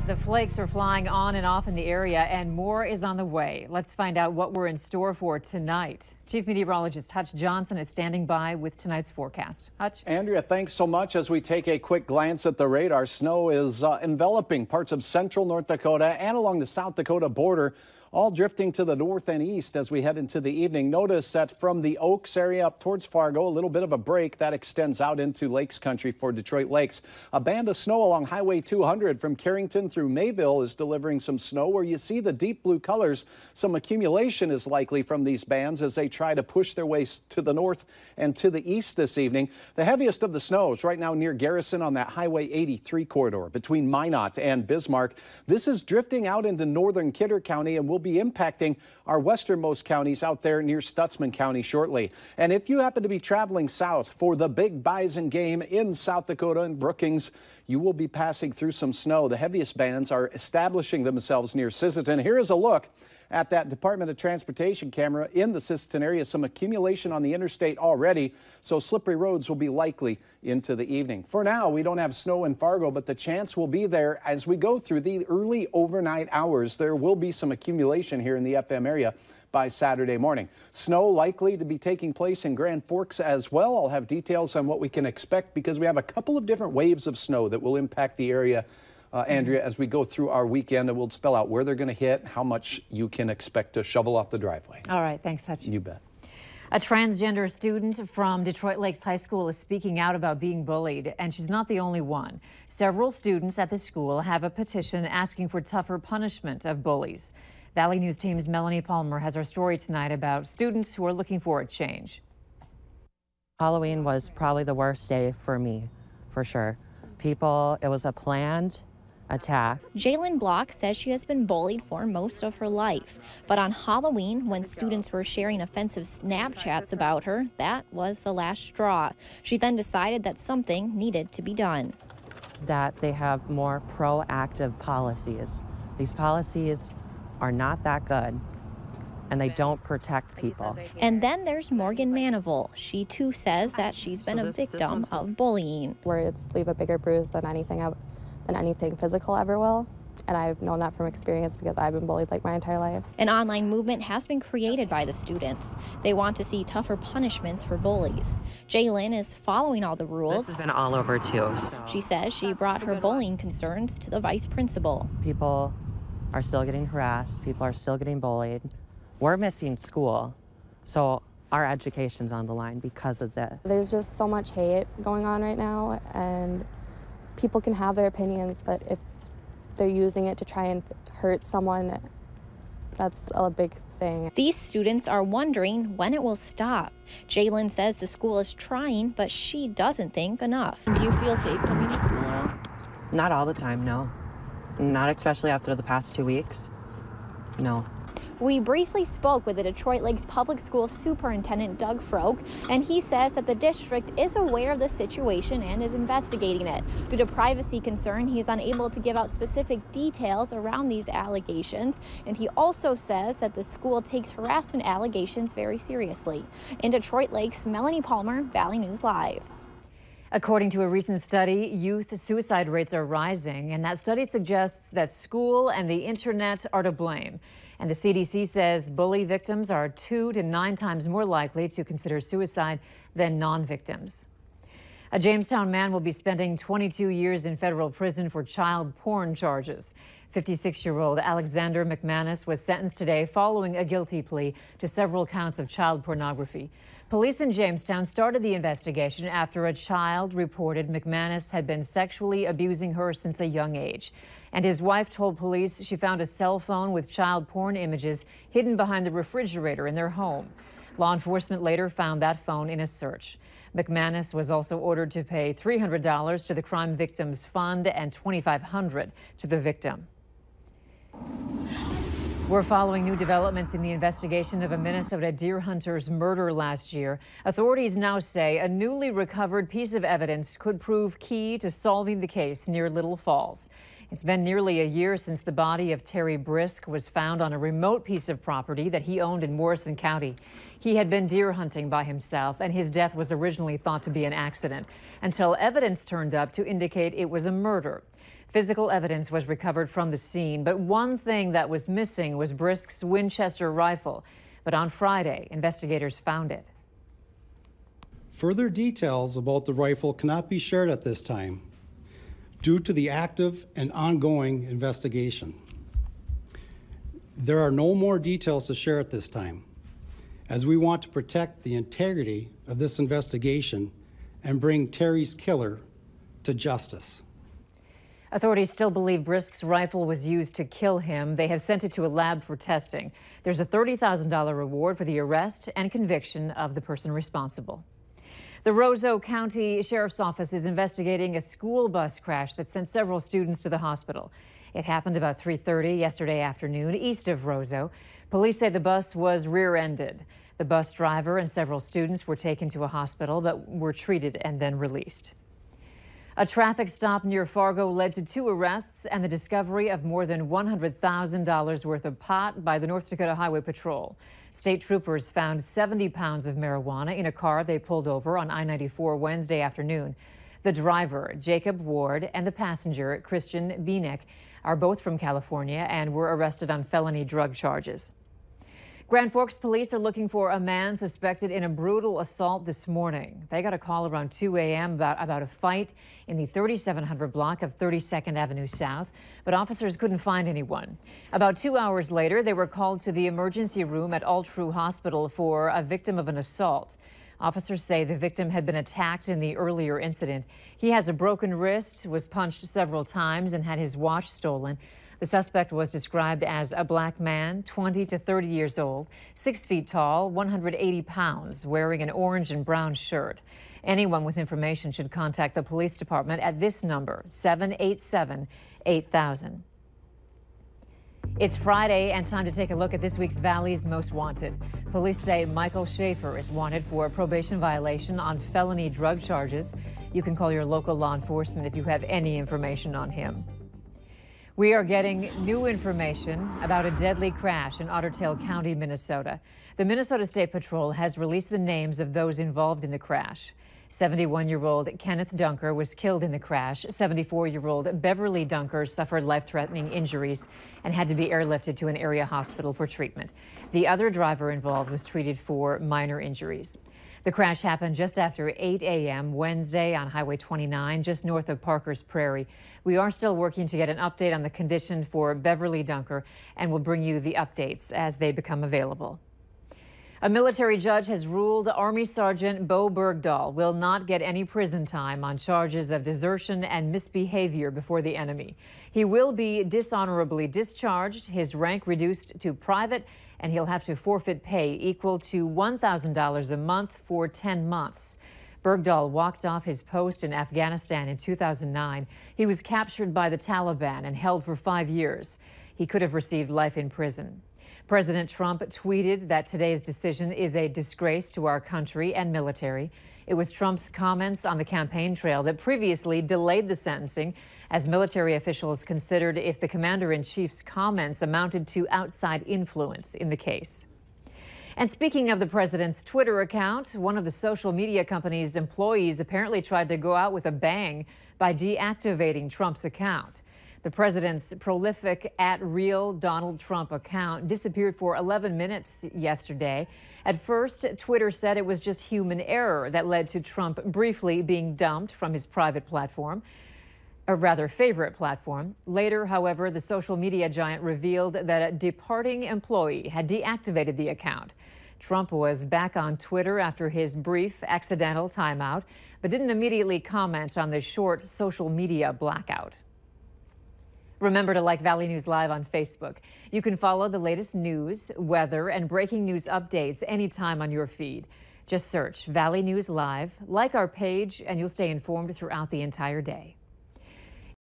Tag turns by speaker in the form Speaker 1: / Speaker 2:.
Speaker 1: The flakes are flying on and off in the area, and more is on the way. Let's find out what we're in store for tonight. Chief Meteorologist Hutch Johnson is standing by with tonight's forecast. Hutch?
Speaker 2: Andrea, thanks so much. As we take a quick glance at the radar, snow is enveloping parts of central North Dakota and along the South Dakota border, all drifting to the north and east as we head into the evening. Notice that from the Oaks area up towards Fargo, a little bit of a break that extends out into Lakes Country for Detroit Lakes. A band of snow along Highway 200 from Carrington through Mayville is delivering some snow. Where you see the deep blue colors, some accumulation is likely from these bands as they try to push their way to the north and to the east this evening. The heaviest of the snow is right now near Garrison on that Highway 83 corridor between Minot and Bismarck. This is drifting out into northern Kidder County and will be impacting our westernmost counties out there near Stutsman County shortly. And if you happen to be traveling south for the big bison game in South Dakota and Brookings, you will be passing through some snow. The heaviest bands are establishing themselves near Sisseton. Here is a look at that Department of Transportation camera in the Sisseton area. Some accumulation on the interstate already, so slippery roads will be likely into the evening. For now, we don't have snow in Fargo, but the chance will be there as we go through the early overnight hours. There will be some accumulation here in the FM area by Saturday morning. Snow likely to be taking place in Grand Forks as well. I'll have details on what we can expect because we have a couple of different waves of snow that will impact the area, Andrea, as we go through our weekend, and we'll spell out where they're going to hit, how much you can expect to shovel off the driveway.
Speaker 1: All right, thanks, Hutch.
Speaker 2: You bet.
Speaker 1: A transgender student from Detroit Lakes High School is speaking out about being bullied, and she's not the only one. Several students at the school have a petition asking for tougher punishment of bullies. Valley News Team's Melanie Palmer has our story tonight about students who are looking for a change.
Speaker 3: Halloween was probably the worst day for me, for sure. It was a planned attack.
Speaker 4: Jalen Block says she has been bullied for most of her life. But on Halloween, when students were sharing offensive Snapchats about her, that was the last straw. She then decided that something needed to be done.
Speaker 3: That they have more proactive policies. These policies are not that good, and they don't protect people.
Speaker 4: And then there's Morgan Manival. She too says that she's been a victim of bullying.
Speaker 5: Words leave a bigger bruise than anything physical ever will. And I've known that from experience because I've been bullied like my entire life.
Speaker 4: An online movement has been created by the students. They want to see tougher punishments for bullies. Jaylin is following all the rules.
Speaker 3: This has been all over too. So.
Speaker 4: She says she brought her bullying concerns to the vice principal.
Speaker 3: People are still getting harassed. People are still getting bullied. We're missing school. So our education's on the line because of this.
Speaker 5: There's just so much hate going on right now, and people can have their opinions, but if they're using it to try and hurt someone, that's a big thing.
Speaker 4: These students are wondering when it will stop. Jaylin says the school is trying, but she doesn't think enough.
Speaker 6: Do you feel safe coming to school now?
Speaker 3: Not all the time, no. Not especially after the past 2 weeks. No.
Speaker 4: We briefly spoke with the Detroit Lakes Public Schools Superintendent Doug Froke, and he says that the district is aware of the situation and is investigating it. Due to privacy concern, he is unable to give out specific details around these allegations, and he also says that the school takes harassment allegations very seriously. In Detroit Lakes, Melanie Palmer, Valley News Live.
Speaker 1: According to a recent study, youth suicide rates are rising, and that study suggests that school and the internet are to blame. And the CDC says bully victims are 2 to 9 times more likely to consider suicide than non-victims. A Jamestown man will be spending 22 years in federal prison for child porn charges. 56-year-old Alexander McManus was sentenced today following a guilty plea to several counts of child pornography. Police in Jamestown started the investigation after a child reported McManus had been sexually abusing her since a young age. And his wife told police she found a cell phone with child porn images hidden behind the refrigerator in their home. Law enforcement later found that phone in a search. McManus was also ordered to pay $300 to the Crime Victims Fund and $2,500 to the victim. We're following new developments in the investigation of a Minnesota deer hunter's murder last year. Authorities now say a newly recovered piece of evidence could prove key to solving the case near Little Falls. It's been nearly a year since the body of Terry Brisk was found on a remote piece of property that he owned in Morrison County. He had been deer hunting by himself, and his death was originally thought to be an accident until evidence turned up to indicate it was a murder. Physical evidence was recovered from the scene, but one thing that was missing was Brisk's Winchester rifle. But on Friday, investigators found it.
Speaker 7: Further details about the rifle cannot be shared at this time due to the active and ongoing investigation. There are no more details to share at this time, as we want to protect the integrity of this investigation and bring Terry's killer to justice.
Speaker 1: Authorities still believe Brisk's rifle was used to kill him. They have sent it to a lab for testing. There's a $30,000 reward for the arrest and conviction of the person responsible. The Roseau County Sheriff's Office is investigating a school bus crash that sent several students to the hospital. It happened about 3:30 yesterday afternoon east of Roseau. Police say the bus was rear-ended. The bus driver and several students were taken to a hospital but were treated and then released. A traffic stop near Fargo led to 2 arrests and the discovery of more than $100,000 worth of pot by the North Dakota Highway Patrol. State troopers found 70 pounds of marijuana in a car they pulled over on I-94 Wednesday afternoon. The driver, Jacob Ward, and the passenger, Christian Bieniek, are both from California and were arrested on felony drug charges. Grand Forks police are looking for a man suspected in a brutal assault this morning. They got a call around 2 a.m. about a fight in the 3700 block of 32nd Avenue South, but officers couldn't find anyone. About 2 hours later, they were called to the emergency room at Altru Hospital for a victim of an assault. Officers say the victim had been attacked in the earlier incident. He has a broken wrist, was punched several times, and had his watch stolen. The suspect was described as a black man, 20 to 30 years old, 6 feet tall, 180 pounds, wearing an orange and brown shirt. Anyone with information should contact the police department at this number, 787-8000. It's Friday and time to take a look at this week's Valley's Most Wanted. Police say Michael Schaefer is wanted for a probation violation on felony drug charges. You can call your local law enforcement if you have any information on him. We are getting new information about a deadly crash in Otter Tail County, Minnesota. The Minnesota State Patrol has released the names of those involved in the crash. 71-year-old Kenneth Dunker was killed in the crash. 74-year-old Beverly Dunker suffered life-threatening injuries and had to be airlifted to an area hospital for treatment. The other driver involved was treated for minor injuries. The crash happened just after 8 a.m. Wednesday on Highway 29, just north of Parker's Prairie. We are still working to get an update on the condition for Beverly Dunker, and we'll bring you the updates as they become available. A military judge has ruled Army Sergeant Bo Bergdahl will not get any prison time on charges of desertion and misbehavior before the enemy. He will be dishonorably discharged, his rank reduced to private, and he'll have to forfeit pay equal to $1,000 a month for 10 months. Bergdahl walked off his post in Afghanistan in 2009. He was captured by the Taliban and held for 5 years. He could have received life in prison. President Trump tweeted that today's decision is a disgrace to our country and military. It was Trump's comments on the campaign trail that previously delayed the sentencing as military officials considered if the commander-in-chief's comments amounted to outside influence in the case. And speaking of the president's Twitter account, one of the social media company's employees apparently tried to go out with a bang by deactivating Trump's account. The president's prolific @RealDonaldTrump account disappeared for 11 minutes yesterday. At first, Twitter said it was just human error that led to Trump briefly being dumped from his private platform, or rather favorite platform. Later, however, the social media giant revealed that a departing employee had deactivated the account. Trump was back on Twitter after his brief accidental timeout, but didn't immediately comment on the short social media blackout. Remember to like Valley News Live on Facebook. You can follow the latest news, weather, and breaking news updates anytime on your feed. Just search Valley News Live, like our page, and you'll stay informed throughout the entire day.